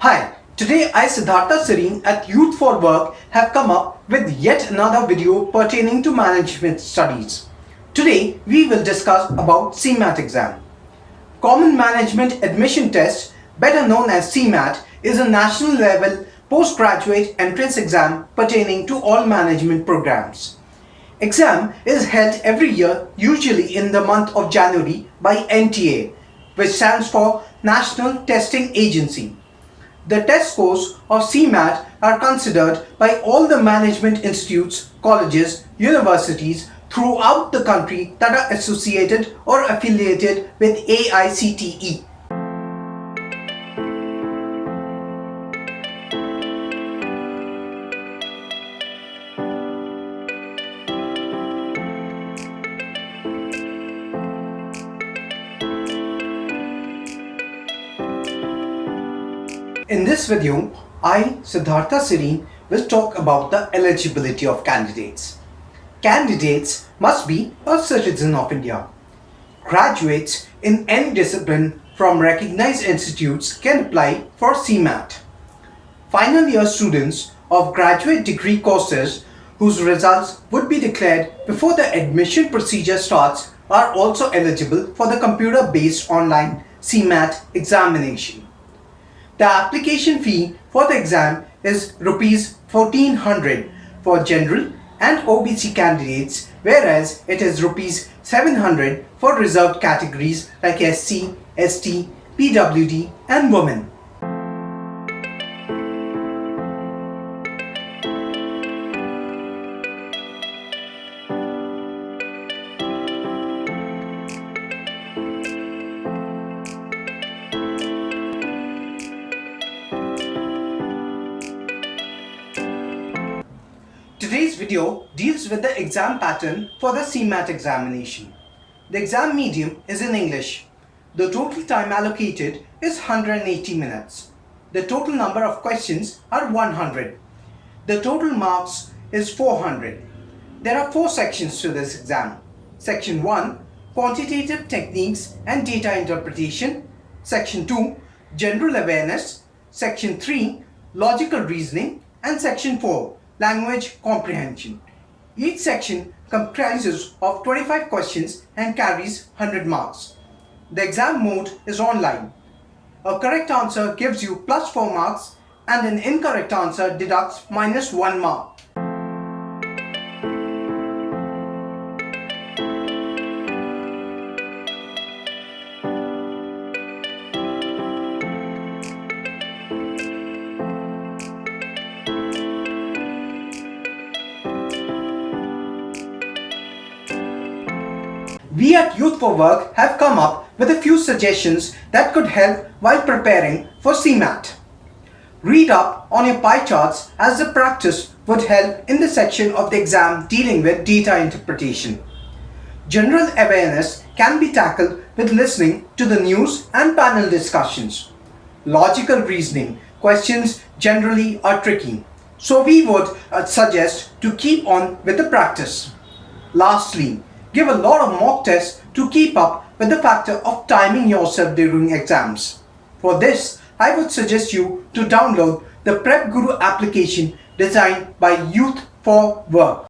Hi, today I Siddhartha Serene at Youth for Work have come up with yet another video pertaining to management studies. Today we will discuss about CMAT exam. Common Management Admission Test, better known as CMAT, is a national level postgraduate entrance exam pertaining to all management programs. Exam is held every year, usually in the month of January, by NTA, which stands for National Testing Agency. The test scores of CMAT are considered by all the management institutes, colleges, universities throughout the country that are associated or affiliated with AICTE. In this video, I, Siddhartha Serene, will talk about the eligibility of candidates. Candidates must be a citizen of India. Graduates in any discipline from recognized institutes can apply for CMAT. Final year students of graduate degree courses whose results would be declared before the admission procedure starts are also eligible for the computer-based online CMAT examination. The application fee for the exam is Rs 1400 for general and OBC candidates, whereas it is Rs 700 for reserved categories like SC, ST, PWD and women. Today's video deals with the exam pattern for the CMAT examination. The exam medium is in English. The total time allocated is 180 minutes. The total number of questions are 100. The total marks is 400. There are 4 sections to this exam. Section 1, Quantitative Techniques and Data Interpretation. Section 2, General Awareness. Section 3, Logical Reasoning. And Section 4, Language Comprehension. Each section comprises of 25 questions and carries 100 marks. The exam mode is online. A correct answer gives you plus 4 marks and an incorrect answer deducts minus 1 mark. We at Youth for Work have come up with a few suggestions that could help while preparing for CMAT. Read up on your pie charts as the practice would help in the section of the exam dealing with data interpretation. General awareness can be tackled with listening to the news and panel discussions. Logical reasoning questions generally are tricky, so we would suggest to keep on with the practice. Lastly, give a lot of mock tests to keep up with the factor of timing yourself during exams. For this, I would suggest you to download the Prep Guru application designed by Youth for Work.